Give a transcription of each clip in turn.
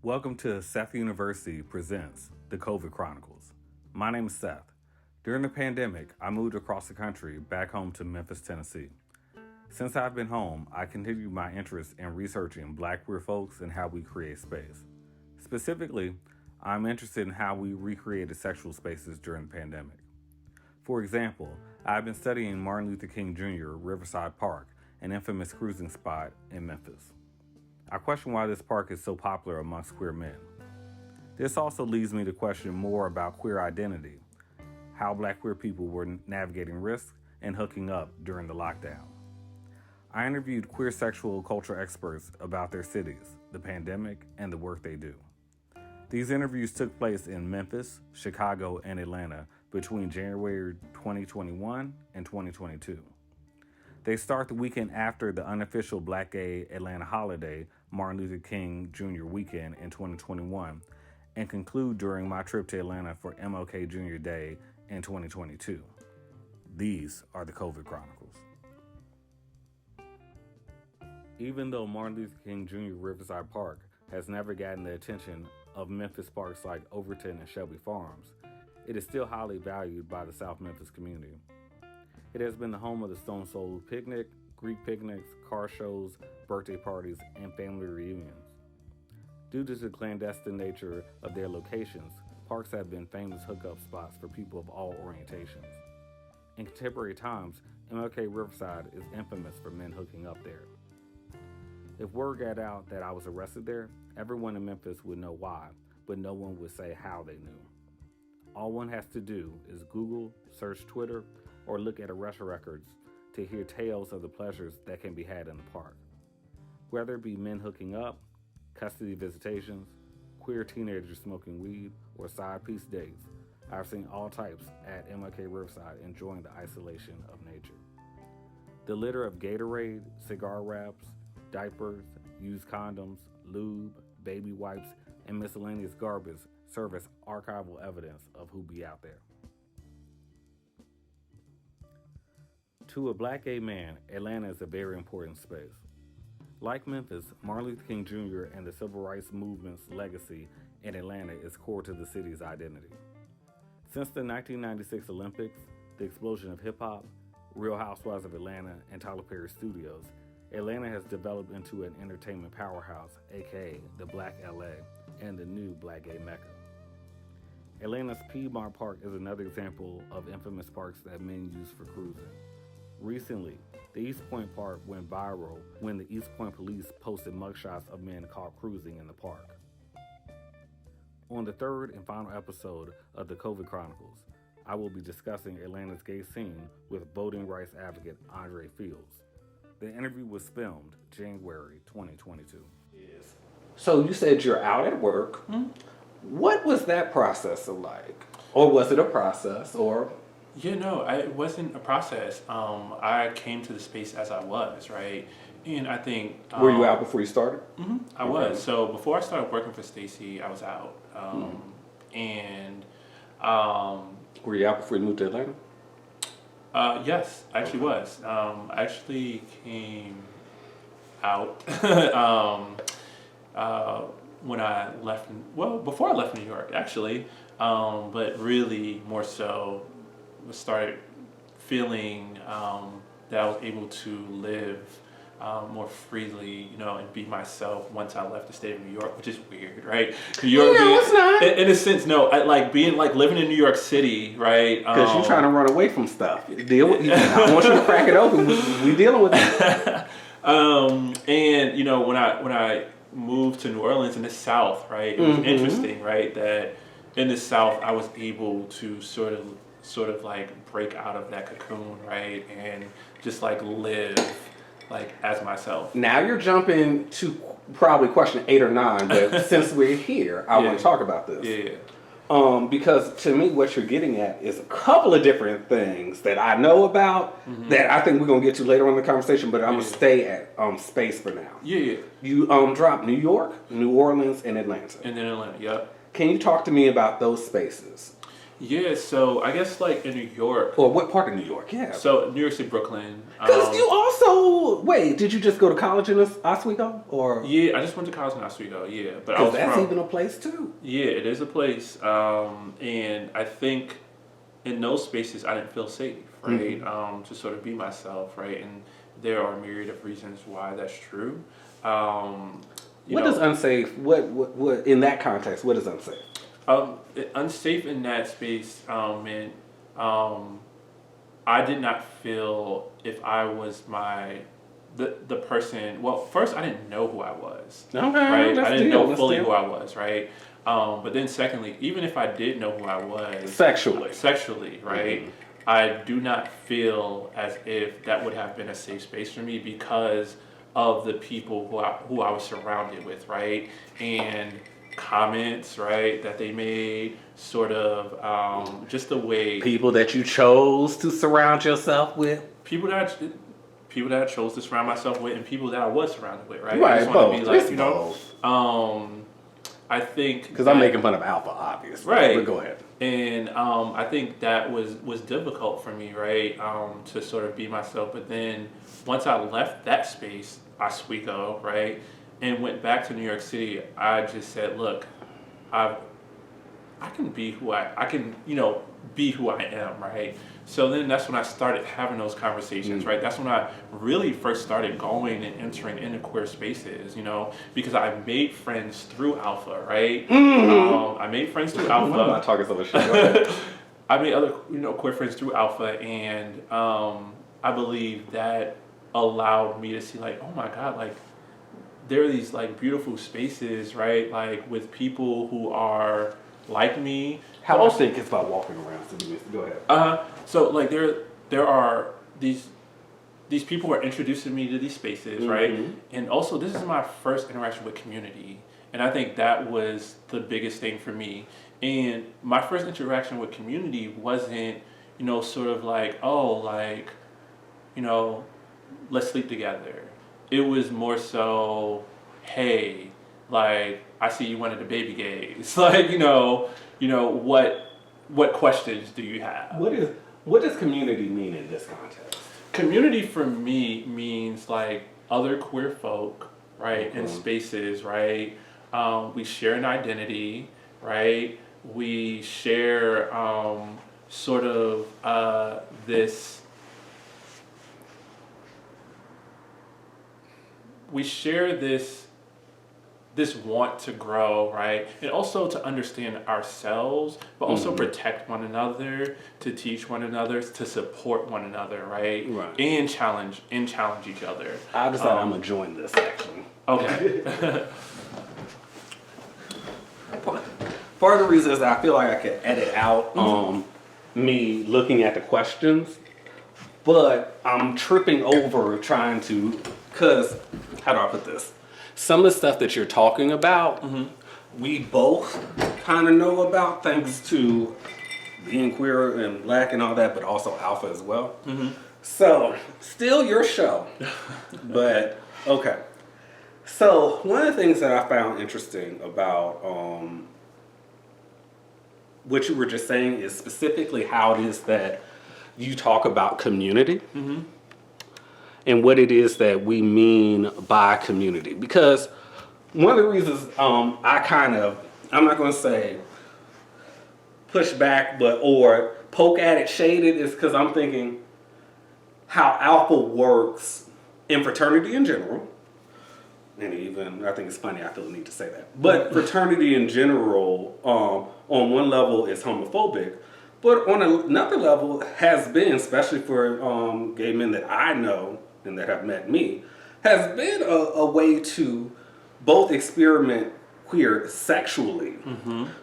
Welcome to Seth University presents the Covid Chronicles. My name is Seth. During the pandemic, I moved across the country back home to Memphis, Tennessee. Since I've been home, I continued my interest in researching Black queer folks and how we create space. Specifically, I'm interested in how we recreated sexual spaces during the pandemic. For example, I've been studying Martin Luther King Jr. Riverside Park, an infamous cruising spot in Memphis. I question why this park is so popular amongst queer men. This also leads me to question more about queer identity, how Black queer people were navigating risks and hooking up during the lockdown. I interviewed queer sexual culture experts about their cities, the pandemic, and the work they do. These interviews took place in Memphis, Chicago, and Atlanta between January 2021 and 2022. They start the weekend after the unofficial Black Gay Atlanta holiday, Martin Luther King Jr. weekend in 2021, and conclude during my trip to Atlanta for MLK Jr. Day in 2022. These are the Covid Chronicles. Even though Martin Luther King Jr. Riverside Park has never gotten the attention of Memphis parks like Overton and Shelby Farms, it is still highly valued by the South Memphis community. It has been the home of the Stone Soul Picnic, Greek picnics, car shows, birthday parties, and family reunions. Due to the clandestine nature of their locations, parks have been famous hookup spots for people of all orientations. In contemporary times, MLK Riverside is infamous for men hooking up there. If word got out that I was arrested there, everyone in Memphis would know why, but no one would say how they knew. All one has to do is Google, search Twitter, or look at arrest records to hear tales of the pleasures that can be had in the park. Whether it be men hooking up, custody visitations, queer teenagers smoking weed, or side piece dates, I've seen all types at MLK Riverside enjoying the isolation of nature. The litter of Gatorade, cigar wraps, diapers, used condoms, lube, baby wipes, and miscellaneous garbage serve as archival evidence of who be out there. To a Black gay man, Atlanta is a very important space. Like Memphis, Martin Luther King Jr. and the Civil Rights Movement's legacy in Atlanta is core to the city's identity. Since the 1996 Olympics, the explosion of hip-hop, Real Housewives of Atlanta, and Tyler Perry Studios, Atlanta has developed into an entertainment powerhouse, aka the Black LA, and the new Black gay Mecca. Atlanta's Piedmont Park is another example of infamous parks that men use for cruising. Recently, the East Point Park went viral when the East Point police posted mugshots of men caught cruising in the park. On the third and final episode of the Covid Chronicles, I will be discussing Atlanta's gay scene with voting rights advocate Andre Fields. The interview was filmed January 2022. So you said you're out at work. Mm-hmm. What was that process like? Or was it a process, or... It wasn't a process. I came to the space as I was, right? And I think... Were you out before you started? Mm-hmm, I was. So before I started working for Stacy, I was out. Were you out before you moved to Atlanta? Yes, I actually was. I actually came out when I left... before I left New York, actually. But really, more so... started feeling that I was able to live more freely, and be myself once I left the state of New York, which is weird, right? New York, it's not. In a sense, no. I like living in New York City, right? Because you're trying to run away from stuff. Deal with. I want you to crack it open. We dealing with it. And when I moved to New Orleans in the South, right? It was interesting, right? That in the South, I was able to sort of like break out of that cocoon, right? And just like live like as myself. Now you're jumping to probably question 8 or 9, but since we're here, I want to talk about this. Yeah. Because to me, what you're getting at is a couple of different things that I know about that I think we're going to get to later on in the conversation, but I'm going to stay at space for now. Yeah. You dropped New York, New Orleans, and Atlanta. And then Atlanta, yep. Can you talk to me about those spaces? Yeah, so I guess like in New York. Or what part of New York? Yeah. So New York City, Brooklyn. Because you also wait, did you just go to college in Oswego? Or Yeah, I just went to college in Oswego. Yeah, but I because was that's from even a place too. yeah, it is a place, and I think in those spaces I didn't feel safe, right? To sort of be myself, right? And there are a myriad of reasons why that's true. You What know, is unsafe? What in that context? What is unsafe? unsafe in that space meant I did not feel if I was the person. Well, first I didn't know who I was, Okay, right? I didn't know fully deal. who I was, right? But then secondly, even if I did know who I was Sexually, right? I do not feel as if that would have been a safe space for me because of the people who I was surrounded with, right? And comments, right, that they made, sort of just the way people that you chose to surround yourself with. People that I chose to surround myself with, and people that I was surrounded with, right? I Right, just want both. to be like, It's you know, both. I think Because I'm making fun of Alpha, obviously. right. But go ahead. And I think that was difficult for me, right, to sort of be myself. But then once I left that space, Oswego, right, and went back to New York City, I just said, look, I can be who I can, you know, be who I am, right? So then that's when I started having those conversations, right? That's when I really first started going and entering into queer spaces, you know, because I made friends through Alpha, right? I made friends through Alpha. I'm not talking so much shit. I made other, you know, queer friends through Alpha, and I believe that allowed me to see, like, oh my God, like, there are these, like, beautiful spaces, right? Like, with people who are like me. How I think it's about walking around. So go ahead. So like there are these people who are introducing me to these spaces, right? And also this is my first interaction with community, and I think that was the biggest thing for me. And my first interaction with community wasn't, you know, sort of like, oh, like, you know, let's sleep together. It was more so, hey, like, I see you wanted the baby gays. Like, you know, what questions do you have? What does community mean in this context? Community for me means like other queer folk, right, in spaces, right? We share an identity, right? We share sort of this. We share this want to grow, right? And also to understand ourselves, but also protect one another, to teach one another, to support one another, right? And challenge each other. I decided I'm gonna join this actually. Okay. Part of the reason is that I feel like I could edit out me looking at the questions, but I'm tripping over trying to, cause how do I put this? Some of the stuff that you're talking about, we both kind of know about thanks to being queer and black and all that, but also Alpha as well. So, still your show. But, okay. So, one of the things that I found interesting about what you were just saying is specifically how it is that you talk about community. And what it is that we mean by community. Because one of the reasons I'm not going to say push back, or poke at it, shade it, is because I'm thinking how Alpha works in fraternity in general. And even, I think it's funny, I feel the need to say that. But fraternity in general, on one level, is homophobic. But on another level, has been, especially for gay men that I know, and that have met me, has been a way to both experiment queer sexually,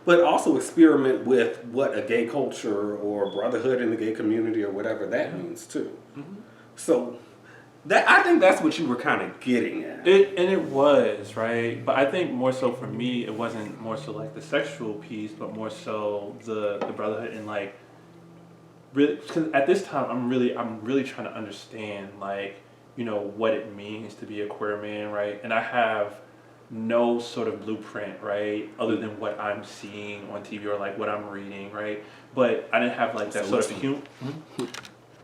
but also experiment with what a gay culture or brotherhood in the gay community or whatever that means too. So that, I think that's what you were kind of getting at. It was, right? But I think more so for me, it wasn't more so like the sexual piece, but more so the brotherhood and like, really, because at this time I'm really trying to understand, like, you know, what it means to be a queer man, right? And I have no sort of blueprint, right, other than what I'm seeing on TV or like what I'm reading, right? But I didn't have like that sort of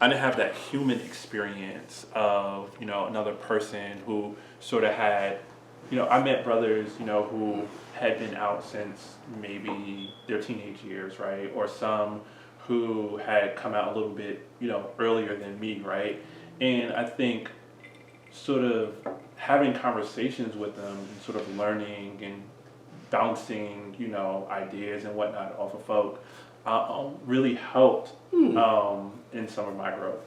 I didn't have that human experience of, you know, another person who sort of had, you know, I met brothers, you know, who had been out since maybe their teenage years, right? Or some who had come out a little bit, you know, earlier than me, right? And I think sort of having conversations with them and sort of learning and bouncing, you know, ideas and whatnot off of folk really helped in some of my growth.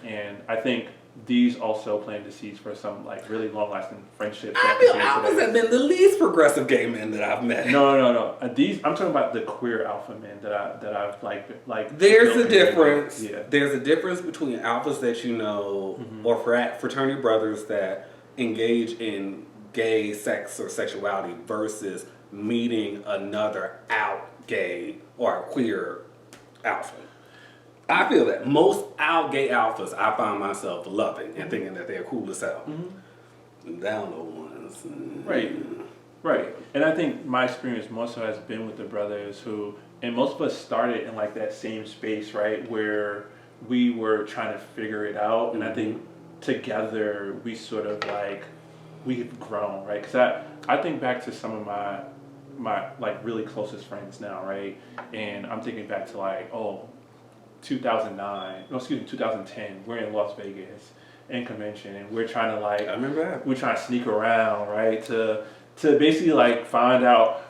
And I think these also planted the seeds for some like really long-lasting friendships. I feel alphas have been the least progressive gay men that I've met. No. These I'm talking about the queer alpha men that I've like. There's a difference. Yeah. There's a difference between alphas that you know or fraternity brothers that engage in gay sex or sexuality versus meeting another out gay or queer alpha. I feel that most out gay alphas I find myself loving and thinking that they're cool as hell. Down low ones. Right. And I think my experience more so has been with the brothers who, and most of us started in like that same space, right, where we were trying to figure it out. And I think together we sort of like, we've grown, right? Because I think back to some of my like really closest friends now, right? And I'm thinking back to like, 2010, we're in Las Vegas in convention and we're trying to like, I remember that. We're trying to sneak around, right? To basically like find out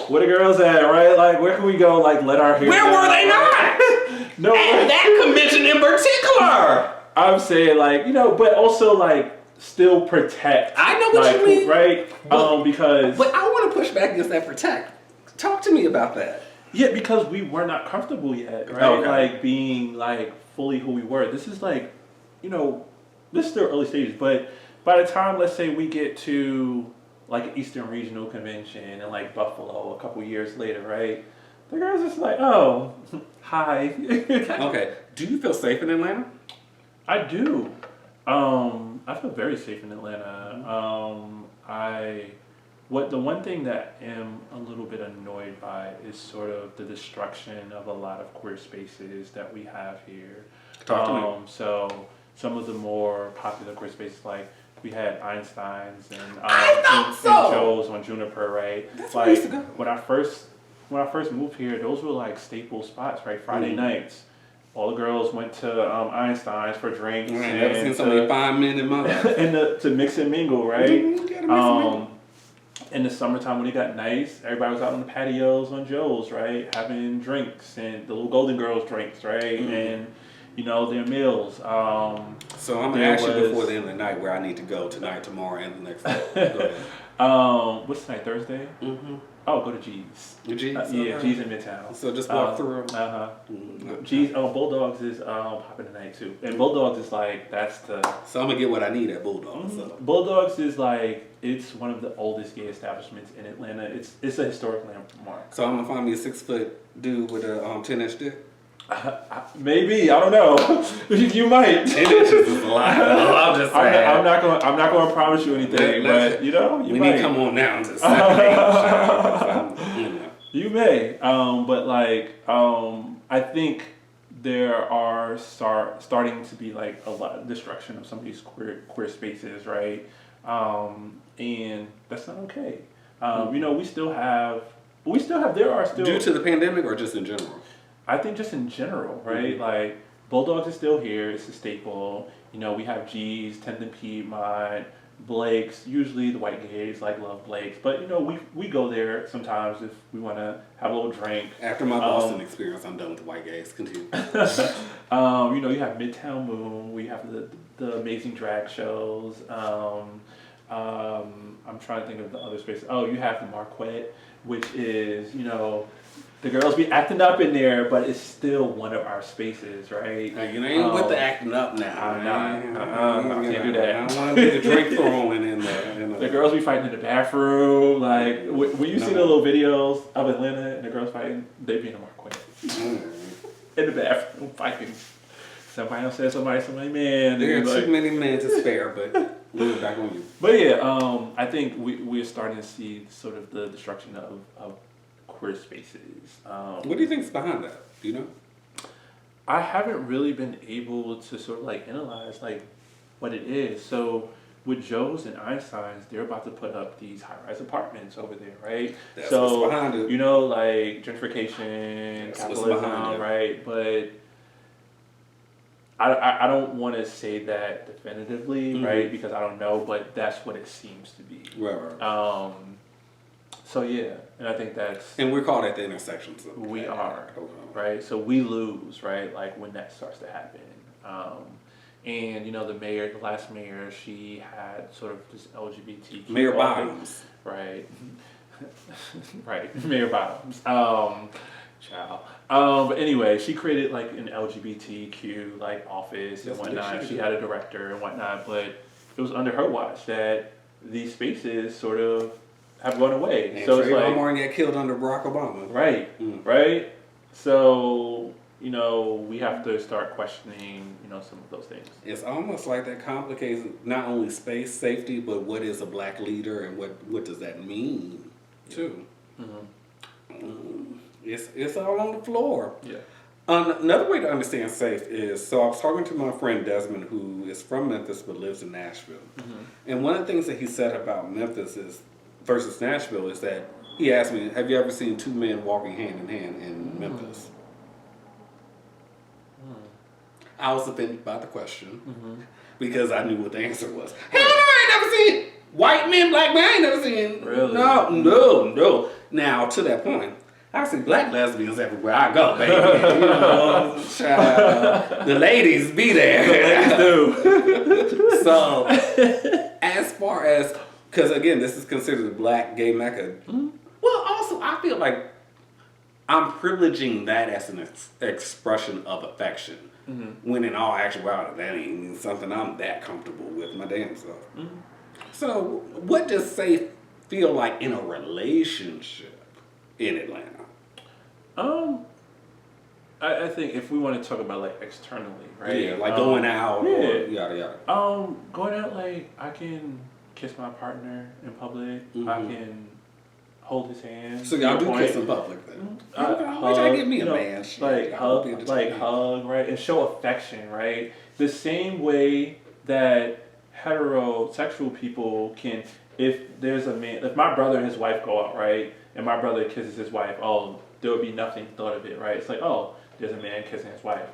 where the girls at, right? Like where can we go like let our hair Where down, were they right? not? No. At that convention in particular. I'm saying like, you know, but also like still protect. I know what like, you mean. Right? But, because. But I want to push back against that protect. Talk to me about that. Yeah, because we were not comfortable yet, right? Okay. Like being like fully who we were. This is like, you know, this is still early stages, but by the time, let's say we get to like an Eastern Regional Convention in like Buffalo a couple years later, right? The girls just like, oh, hi. Okay. Do you feel safe in Atlanta? I do. I feel very safe in Atlanta. The one thing that I'm a little bit annoyed by is sort of the destruction of a lot of queer spaces that we have here. Talk to me. So some of the more popular queer spaces, like we had Einstein's and I thought and Joe's on Juniper, right? That's like where I used to go. when I first moved here, those were like staple spots, right? Friday nights. All the girls went to Einstein's for drinks. I ain't never seen so many fine men in my life. And to mix and mingle, right? You gotta mix and mingle. In the summertime when it got nice, everybody was out on the patios on Joe's, right? Having drinks and the little Golden Girls drinks, right? And, you know, their meals. So I'm going to ask you before the end of the night where I need to go tonight, tomorrow, and the next day. Go ahead. What's tonight, Thursday? Mm-hmm. Oh, go to G's. G's? Yeah, G's in Midtown. So just walk through. G's. Bulldogs is popping tonight too, and Bulldogs is like that's the. So I'm gonna get what I need at Bulldogs. So. Bulldogs is like it's one of the oldest gay establishments in Atlanta. It's a historic landmark. So I'm gonna find me a 6-foot dude with a 10-inch dick. Maybe, I don't know. You might. 10 inches is a lot. I'm just saying. I'm not going to promise you anything, but you know, you we might. need to come on down to 7, 8. You know. You may, but like, I think there are starting to be like a lot of destruction of some of these queer spaces, right? And that's not okay. You know, there are still due to the pandemic or just in general. I think just in general, right? Like Bulldogs is still here; it's a staple. You know, we have G's, 10th and Piedmont, Blake's. Usually the white gays like love Blake's, but you know we go there sometimes if we want to have a little drink. After my Boston experience, I'm done with the white gays. Continue. You know, you have Midtown Moon. We have the amazing drag shows. I'm trying to think of the other spaces. Oh, you have the Marquette, which is, you know, the girls be acting up in there, but it's still one of our spaces, right? Now, you ain't with the acting up now. I'm not. I can't do that. I don't want to be the drink throwing in there. The girls be fighting in the bathroom. Like, when you see the little videos of Atlanta and the girls fighting, they be in the Marquette. In the bathroom fighting. Somebody else says somebody, man. There are like, too many men to spare, but we're back on you. But yeah, I think we're starting to see sort of the destruction of queer spaces. What do you think is behind that? Do you know? I haven't really been able to sort of like analyze like what it is. So with Joe's and Einstein's, they're about to put up these high-rise apartments over there, right? That's so what's behind it. you know, like gentrification, That's what's behind capitalism, it. right? But I don't want to say that definitively, right? Because I don't know, but that's what it seems to be. Right. So yeah, and I think that's And we're called at the intersections. we are, right? So we lose, right? Like when that starts to happen. And you know, the last mayor, she had sort of this LGBTQ. Mayor Bottoms. Right. Right. Mayor Bottoms. Child. But anyway, she created like an LGBTQ like office and whatnot. She had a director and whatnot, but it was under her watch that these spaces sort of have gone away. And so it's like Martin got killed under Barack Obama. right, right. So you know, we have to start questioning, you know, some of those things. It's almost like that complicates not only space safety, but what is a black leader and what does that mean too. It's all on the floor. Yeah. Another way to understand safe is, so I was talking to my friend Desmond, who is from Memphis but lives in Nashville. And one of the things that he said about Memphis versus Nashville is that he asked me, have you ever seen two men walking hand in hand in Memphis? I was offended by the question because I knew what the answer was. Hell no, I ain't never seen white men, black men. I ain't never seen. Really? No. Now, to that point, I see black lesbians everywhere I go, baby. You know, child, the ladies be there. The ladies do. So, as far as, because again, this is considered a black gay mecca. Well, also, I feel like I'm privileging that as an expression of affection. When in all actuality, that ain't even something I'm that comfortable with my damn self. So, what does safe feel like in a relationship in Atlanta? I think if we want to talk about like externally, right? Yeah, like going out or yada yada. Going out, like I can kiss my partner in public. I can hold his hand. So y'all do kiss in public then? Hug, I get me a you know, man. hug, right, and show affection, right? The same way that heterosexual people can, if there's a man, if my brother and his wife go out, right, and my brother kisses his wife, oh, there would be nothing thought of it, right? It's like, oh, there's a man kissing his wife.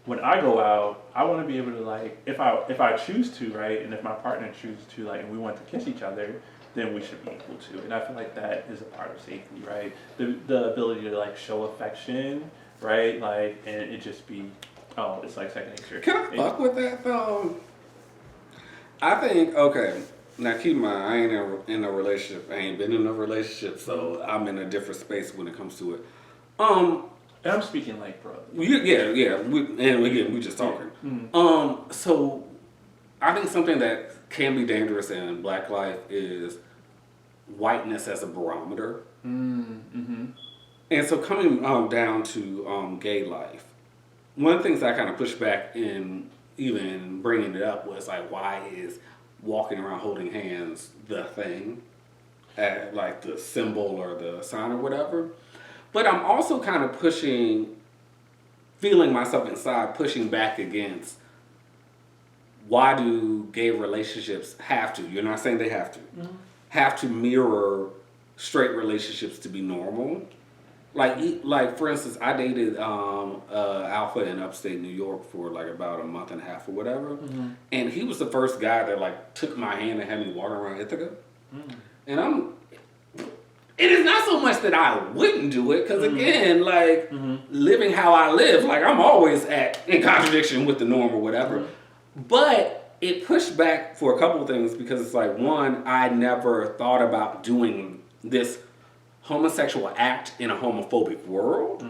When I go out, I want to be able to like, if I choose to, right, and if my partner chooses to, like, and we want to kiss each other, then we should be equal to. And I feel like that is a part of safety, right? The ability to like show affection, right? Like, and it just be, oh, it's like second nature. Can I fuck with that though? I think, okay, now keep in mind, I ain't in a relationship. I ain't been in a relationship, so I'm in a different space when it comes to it. And I'm speaking like brother. Yeah. We just talking. So I think something that can be dangerous in black life is whiteness as a barometer. And so coming down to gay life, one of the things I kind of pushed back in even bringing it up was like, why is walking around holding hands the thing, like the symbol or the sign or whatever? But I'm also kind of feeling myself inside, pushing back against, why do gay relationships have to, you're not saying they have to mirror straight relationships to be normal? Like for instance, I dated Alpha in upstate New York for like about a month and a half or whatever. And he was the first guy that like took my hand and had me walk around Ithaca. And it is not so much that I wouldn't do it, because again, like living how I live, like I'm always in contradiction with the norm or whatever. But it pushed back for a couple of things, because it's like, one, I never thought about doing this homosexual act in a homophobic world.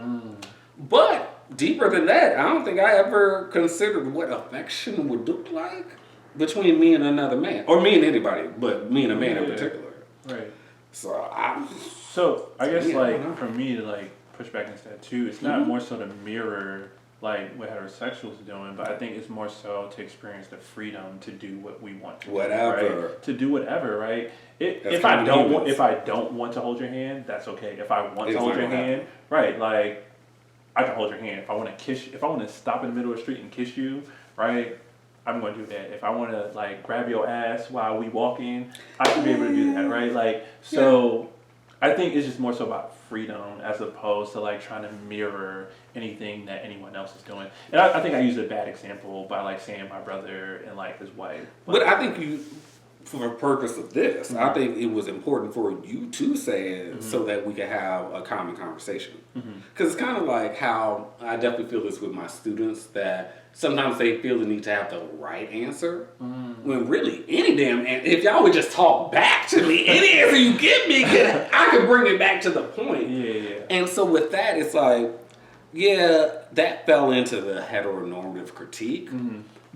But deeper than that, I don't think I ever considered what affection would look like between me and another man, or me and anybody, but me and a man in particular. Right. So I guess like for me to like push back against that too, it's not more so to mirror like what heterosexuals are doing, but I think it's more so to experience the freedom to do what we want to do, right? To do whatever, right? If I don't want to hold your hand, that's okay. If I want to hold your hand, right? Like I can hold your hand. If I want to kiss you, if I want to stop in the middle of the street and kiss you, right? I'm going to do that. If I want to like grab your ass while we walking, I should be able to do that, right? Like, so I think it's just more so about freedom as opposed to like trying to mirror anything that anyone else is doing. And I think I used a bad example by like saying my brother and like his wife. But I think you, for the purpose of this, I think it was important for you to say it so that we could have a common conversation. Because it's kind of like how I definitely feel this with my students, that sometimes they feel the need to have the right answer. When really, any damn answer, if y'all would just talk back to me, any answer you give me, I can bring it back to the point. Yeah. And so with that, it's like, yeah, that fell into the heteronormative critique.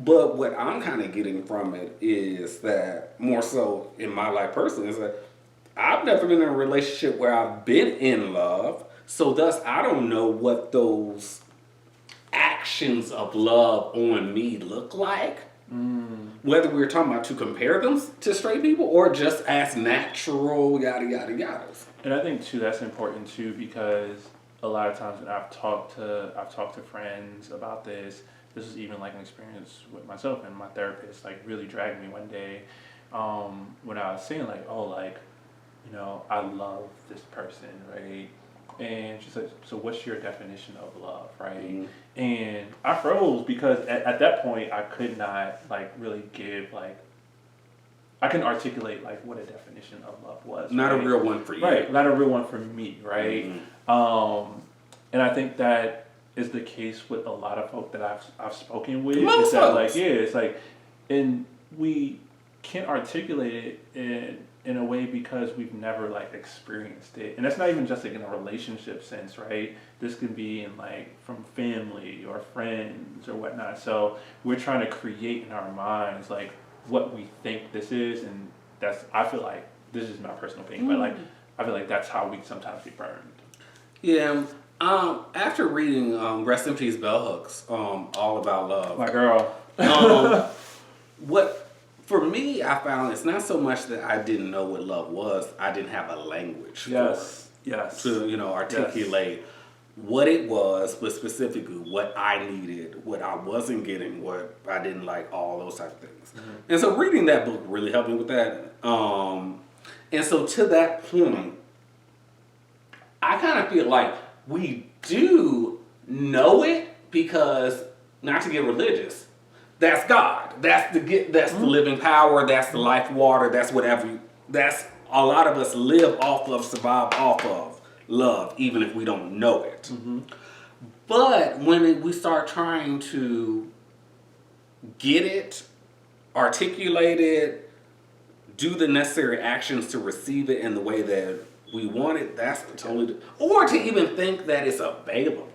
But what I'm kind of getting from it is that, more so in my life personally, is that I've never been in a relationship where I've been in love. So thus, I don't know what those actions of love on me look like. Whether we're talking about to compare them to straight people or just as natural, yada, yada, yadas. And I think too, that's important too, because a lot of times when I've talked to friends about this is even like an experience with myself, and my therapist like really dragged me one day when I was saying like, oh, like, you know, I love this person, right? And she said, so what's your definition of love, right? And I froze because at that point I could not like really give like, I couldn't articulate like what a definition of love was. Not right? a real one for you. Right, not a real one for me, right? And I think that is the case with a lot of folk that I've spoken with. Most is that, folks. like, yeah, it's like, and we can't articulate it in a way because we've never like experienced it. And that's not even just like in a relationship sense, right? This can be in like from family or friends or whatnot. So we're trying to create in our minds like what we think this is, and that's, I feel like, this is my personal opinion, but like I feel like that's how we sometimes be burned. Yeah. After reading Rest in Peace Bell Hooks, All About Love. My girl. What, for me, I found it's not so much that I didn't know what love was, I didn't have a language for it. To, you know, articulate what it was, but specifically what I needed, what I wasn't getting, what I didn't like, all those type of things. And so reading that book really helped me with that. And so to that point, I kind of feel like we do know it because, not to get religious, that's God. That's the living power. That's the life water. That's whatever. That's a lot of us live off of, survive off of love, even if we don't know it. But when we start trying to get it, articulate it, do the necessary actions to receive it in the way that we want it, that's totally, or to even think that it's available.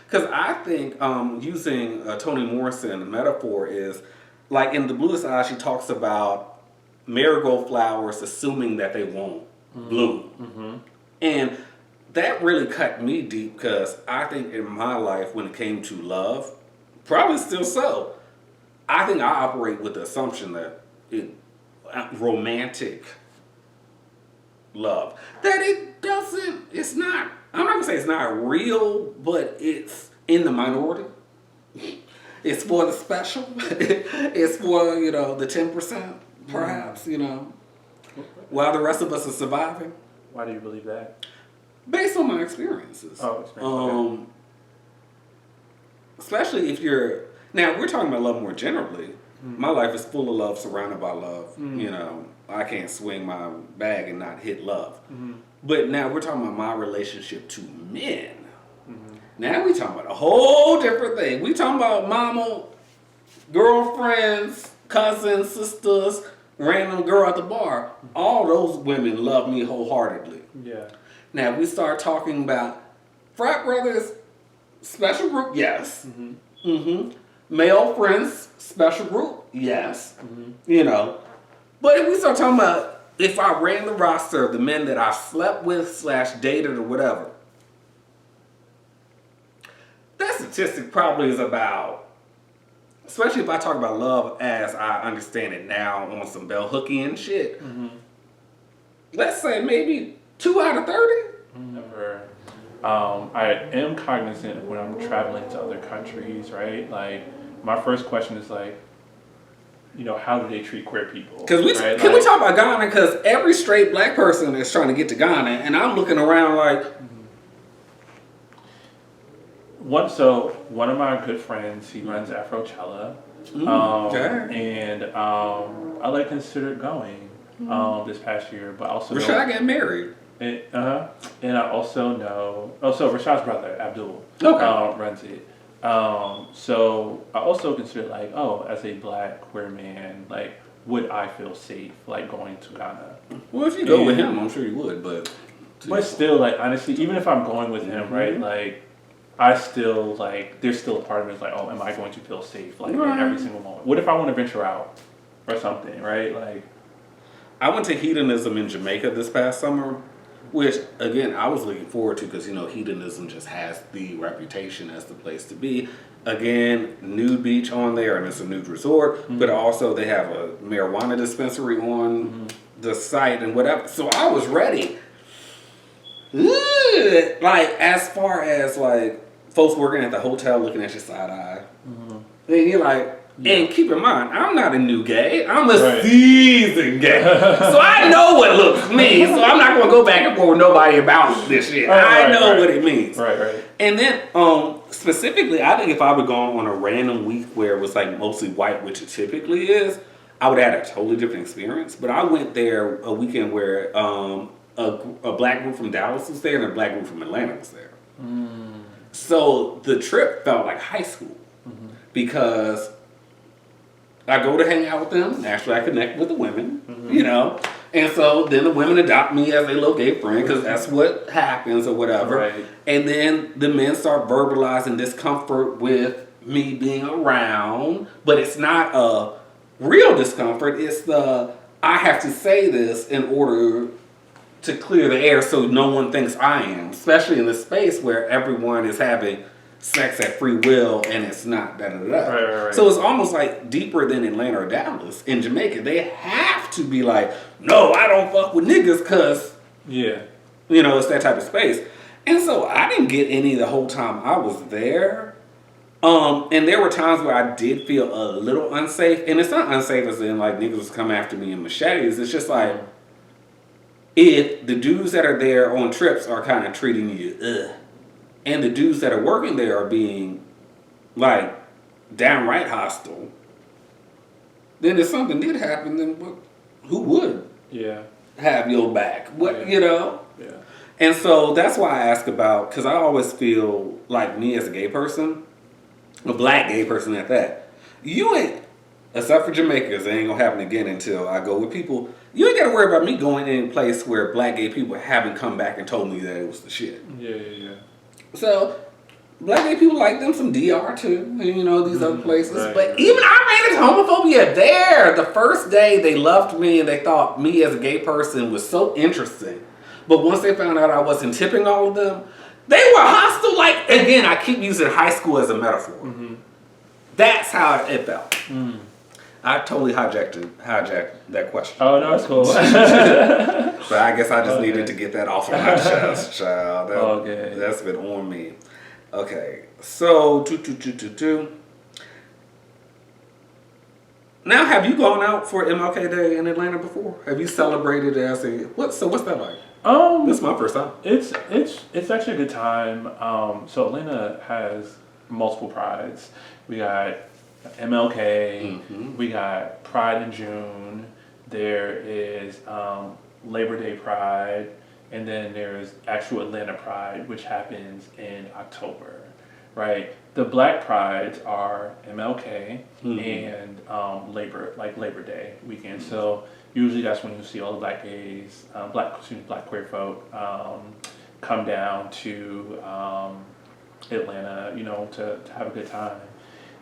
Because I think using Toni Morrison metaphor is, like in The Bluest Eye, she talks about marigold flowers assuming that they won't bloom. And that really cut me deep, because I think in my life, when it came to love, probably still so, I think I operate with the assumption that romantic love, that it's not, I'm not gonna say it's not real, but it's in the minority. It's for the special. It's for, you know, the 10%, perhaps, you know, while the rest of us are surviving. Why do you believe that? Based on my experiences. Okay. Especially if you're, now we're talking about love more generally. My life is full of love, surrounded by love. You know, I can't swing my bag and not hit love. But now we're talking about my relationship to men. Now we're talking about a whole different thing. We talking about mama, girlfriends, cousins, sisters, random girl at the bar. All those women love me wholeheartedly. Yeah. Now we start talking about frat brothers, special group, yes. Male friends, special group, yes. You know, but if we start talking about, if I ran the roster of the men that I've slept with / dated or whatever, that statistic probably is about, especially if I talk about love as I understand it now on some bell hookian shit, let's say maybe 2 out of 30. Never. I am cognizant of when I'm traveling to other countries, right? Like, my first question is like, how do they treat queer people? Because we right? can we talk about Ghana? Because every straight black person is trying to get to Ghana, and I'm looking around like. One of my good friends, he runs Afrochella, and I like considered going this past year, but also Rashad got married. And I also know. Oh, so Rashad's brother Abdul runs it. So I also consider like, as a black queer man, like, would I feel safe like going to Ghana? Well, if you go with him, I'm sure you would, but still, like, honestly, even if I'm going with him, right, like, I still like, there's still a part of me that's like, am I going to feel safe like in every single moment? What if I want to venture out or something, right? Like, I went to hedonism in Jamaica this past summer. Which, again, I was looking forward to because, hedonism just has the reputation as the place to be. Again, nude beach on there, and it's a nude resort. But also they have a marijuana dispensary on the site and whatever. So I was ready. Like, as far as, like, folks working at the hotel looking at your side eye. And you're like... And keep in mind, I'm not a new gay. I'm a seasoned gay. So I know what looks means. So I'm not going to go back and forth with nobody about this shit. I know what it means. Right. And then, specifically, I think if I would go on a random week where it was like mostly white, which it typically is, I would have had a totally different experience. But I went there a weekend where a black group from Dallas was there and a black group from Atlanta was there. So the trip felt like high school because... I go to hang out with them. Naturally, I connect with the women, And so then the women adopt me as a little gay friend because that's what happens or whatever. Right. And then the men start verbalizing discomfort with me being around. But it's not a real discomfort. It's the, I have to say this in order to clear the air so no one thinks I am. Especially in this space where everyone is having... sex at free will, and it's not da-da-da. Right. So it's almost like deeper than Atlanta or Dallas. In Jamaica, they have to be like, no, I don't fuck with niggas because, it's that type of space. And so I didn't get any the whole time I was there. And there were times where I did feel a little unsafe. And it's not unsafe as in like niggas was coming after me in machetes. It's just like, if the dudes that are there on trips are kind of treating you, and the dudes that are working there are being, like, downright hostile, then if something did happen, then who would have your back? Yeah. And so that's why I ask about, because I always feel like me as a gay person, a black gay person at that, you ain't, except for Jamaicans, it ain't going to happen again until I go with people, you ain't got to worry about me going in a place where black gay people haven't come back and told me that it was the shit. Yeah. So, black gay people like them some DR too, and these other places. But even I ran into homophobia there. The first day they loved me and they thought me as a gay person was so interesting. But once they found out I wasn't tipping all of them, they were hostile. Like, again, I keep using high school as a metaphor. That's how it felt. I totally hijacked that question. Oh, no, it's cool. But I guess I just needed to get that off of my chest, child. That's been on me. Okay, so now, have you gone out for MLK Day in Atlanta before? Have you celebrated as a what's that like? This is my first time. It's actually a good time. So Atlanta has multiple prides. We got MLK. We got Pride in June. There is Labor Day Pride, and then there's actual Atlanta Pride, which happens in October, right? The Black Prides are MLK and Labor Day weekend. So usually that's when you see all the black gays, black queer folk come down to Atlanta, to have a good time.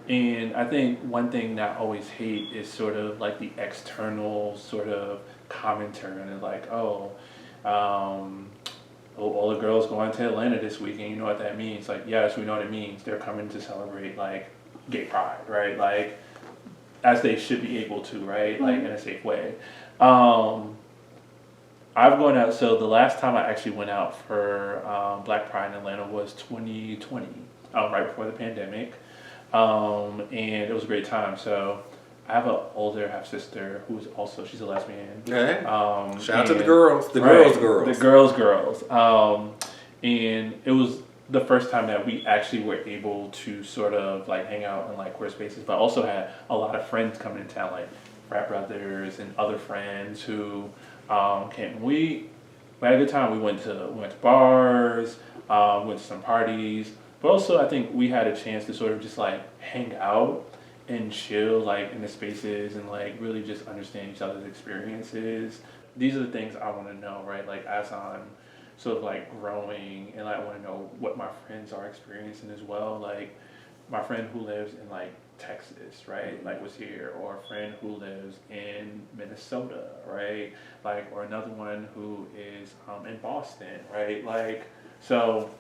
And I think one thing that I always hate is sort of like the external sort of commentary, and it's like, all the girls going to Atlanta this weekend, you know what that means? Like, yes, we know what it means. They're coming to celebrate like gay pride, right? Like, as they should be able to, right? Like, in a safe way. I've gone out. So the last time I actually went out for Black Pride in Atlanta was 2020, right before the pandemic, and it was a great time. So I have an older half sister who's also she's a lesbian. Okay. Shout out to the And- girls. The right, girls. The girls. And it was the first time that we actually were able to sort of like hang out in like queer spaces, but also had a lot of friends coming in town, like frat brothers and other friends who came. We had a good time. We went to bars, went to some parties, but also I think we had a chance to sort of just like hang out and chill like in the spaces and like really just understand each other's experiences. These are the things I want to know, right? Like as I'm sort of like growing and I want to know what my friends are experiencing as well. Like my friend who lives in like Texas, right? Like was here, or a friend who lives in Minnesota, right? Like, or another one who is in Boston, right? Like, so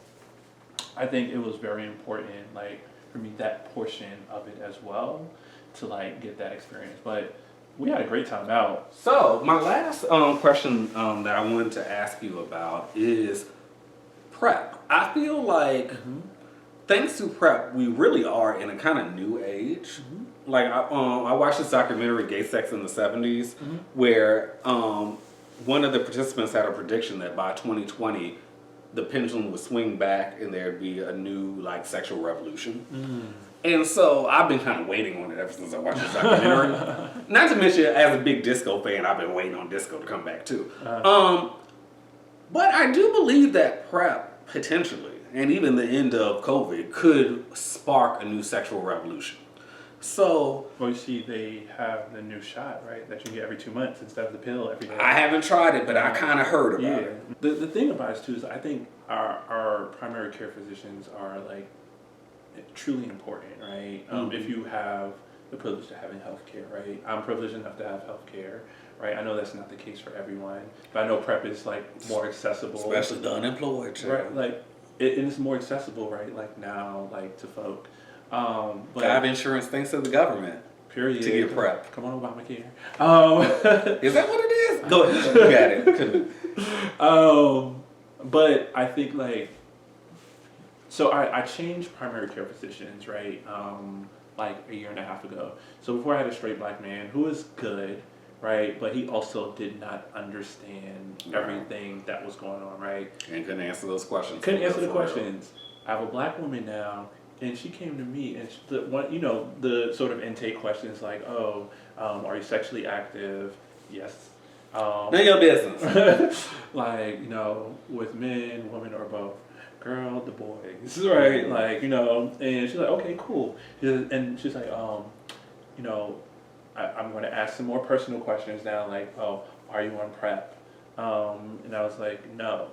I think it was very important, like for me, that portion of it as well, to like get that experience. But we had a great time out. So my last question that I wanted to ask you about is prep. I feel like thanks to prep, we really are in a kind of new age. Like I watched this documentary, Gay Sex in the '70s, where one of the participants had a prediction that by 2020, the pendulum would swing back and there'd be a new like sexual revolution. And so I've been kind of waiting on it ever since I watched this documentary. Not to mention, as a big disco fan, I've been waiting on disco to come back too. But I do believe that prep potentially, and even the end of COVID, could spark a new sexual revolution. So, Well, you see, they have the new shot, right? That you get every 2 months instead of the pill every day. I haven't tried it, but I kind of heard about it. The thing about it too is I think our primary care physicians are like truly important, right? If you have the privilege of having healthcare, right? I'm privileged enough to have healthcare, right? I know that's not the case for everyone, but I know PrEP is like more accessible, Especially the unemployed. right? Like it's more accessible, right? Like now, like to folk. But I have insurance thanks to the government. period. To get PrEP. Come on, Obamacare. Is that what it is? Go ahead. You got it. But I think like, so I changed primary care physicians, right? Like a year and a half ago. So before I had a straight black man who was good, right? But he also did not understand everything that was going on, right? And couldn't answer those questions. Couldn't answer the questions. I have a black woman now, and she came to me, and the sort of intake questions like, oh, are you sexually active? Yes. None of your business. Like, with men, women, or both. Girl, the boys, right? Like, and she's like, okay, cool. And she's like, I'm going to ask some more personal questions now, like, oh, are you on PrEP? And I was like, no.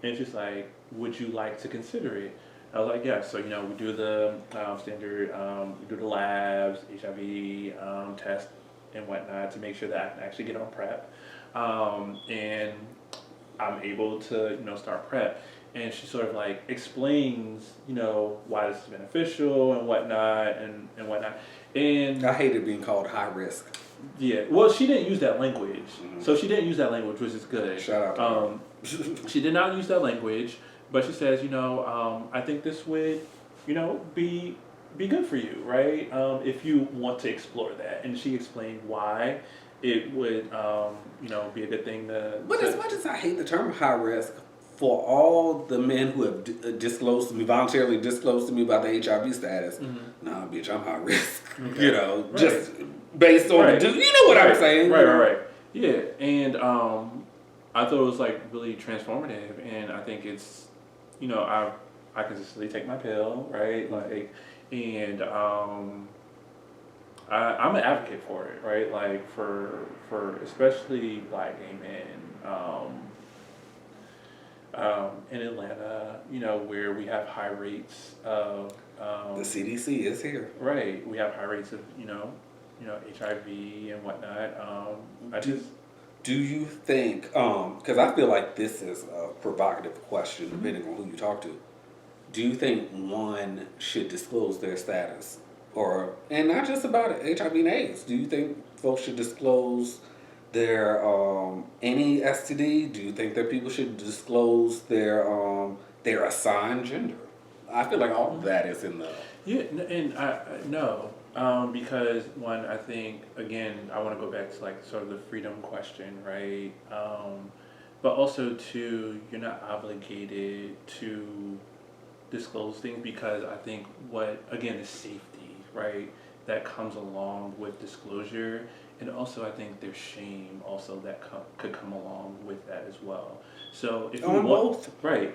And she's like, would you like to consider it? I was like, yes. So, we do the standard, we do the labs, HIV test and whatnot to make sure that I can actually get on PrEP. And I'm able to, start PrEP. And she sort of like explains, why this is beneficial and whatnot and whatnot. And I hated being called high risk. yeah, well, she didn't use that language. So she didn't use that language, which is good. Shout out to She did not use that language, but she says, I think this would, be good for you, right? If you want to explore that. And she explained why it would, be a good thing to. But as much as I hate the term high risk, for all the men who have voluntarily disclosed to me about the HIV status, nah, bitch, I'm high risk. Okay. Just based on the dude. You know what I'm saying? Right. Yeah, and I thought it was like really transformative, and I think it's, I consistently take my pill, right? Like, and I'm an advocate for it, right? Like for especially black gay men. In Atlanta, where we have high rates of The CDC is here. right. We have high rates of HIV and whatnot. Do you think? Because I feel like this is a provocative question, depending on who you talk to. Do you think one should disclose their status, and not just about HIV and AIDS? Do you think folks should disclose their any STD? Do you think that people should disclose their assigned gender? I feel like all of that is in the. Yeah, and no, because one, I think again, I want to go back to like sort of the freedom question, right? But also two, you're not obligated to disclose things because I think what again is safety, right? That comes along with disclosure, and also I think there's shame also that could come along with that as well. So if you want, Both. right?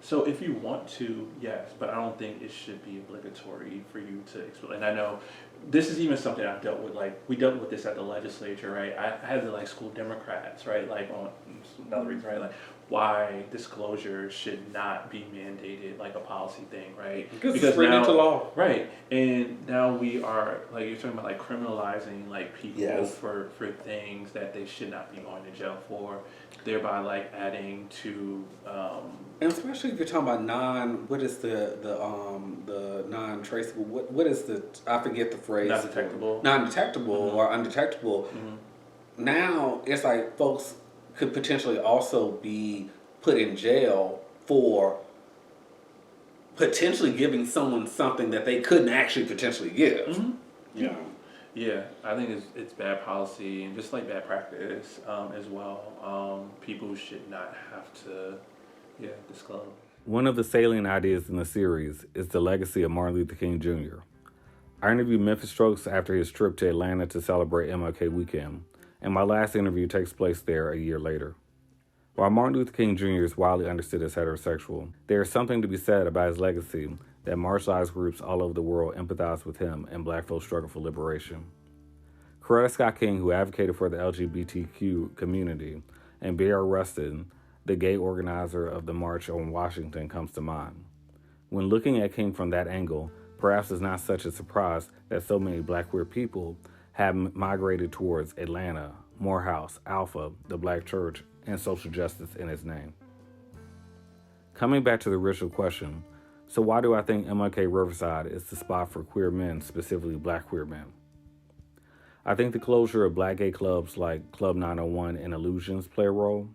So if you want to, yes, but I don't think it should be obligatory for you to explain. And I know this is even something I've dealt with. Like we dealt with this at the legislature, right? I had the like school Democrats, right? Like on another reason, right? Like why disclosure should not be mandated, like a policy thing, right? Because it's written into law, right? And now we are like you're talking about like criminalizing like people yes. for things that they should not be going to jail for, thereby like adding to. And especially if you're talking about what is the non-traceable, what is the, I forget the phrase. Non-detectable. Non-detectable Mm-hmm. or undetectable. Mm-hmm. Now, it's like folks could potentially also be put in jail for potentially giving someone something that they couldn't actually potentially give. Mm-hmm. Yeah. Yeah, I think it's bad policy and just like bad practice as well. People should not have to, disclose. One of the salient ideas in the series is the legacy of Martin Luther King Jr. I interviewed Memphis Strokes after his trip to Atlanta to celebrate MLK weekend, and my last interview takes place there a year later. While Martin Luther King Jr. is widely understood as heterosexual, there is something to be said about his legacy that marginalized groups all over the world empathize with him and black folks' struggle for liberation. Coretta Scott King, who advocated for the LGBTQ community, and B.R. Rustin, the gay organizer of the March on Washington, comes to mind. When looking at King from that angle, perhaps it's not such a surprise that so many black queer people have migrated towards Atlanta, Morehouse, Alpha, the Black Church, and social justice in its name. Coming back to the original question, so why do I think MLK Riverside is the spot for queer men, specifically black queer men? I think the closure of black gay clubs like Club 901 and Illusions play a role.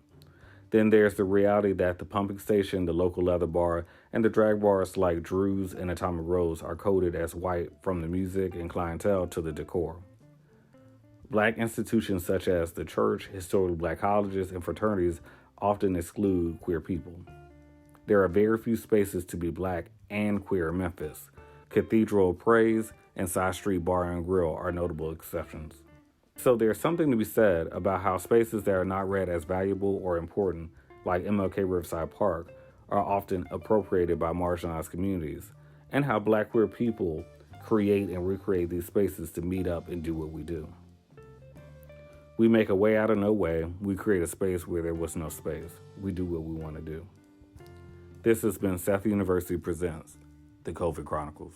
Then there's the reality that the pumping station, the local leather bar, and the drag bars like Drew's and Atomic Rose are coded as white from the music and clientele to the decor. Black institutions such as the church, historically black colleges, and fraternities often exclude queer people. There are very few spaces to be black and queer in Memphis. Cathedral of Praise and Side Street Bar and Grill are notable exceptions. So there's something to be said about how spaces that are not read as valuable or important, like MLK Riverside Park, are often appropriated by marginalized communities, and how black queer people create and recreate these spaces to meet up and do what we do. We make a way out of no way. We create a space where there was no space. We do what we want to do. This has been Seth University Presents the COVID Chronicles.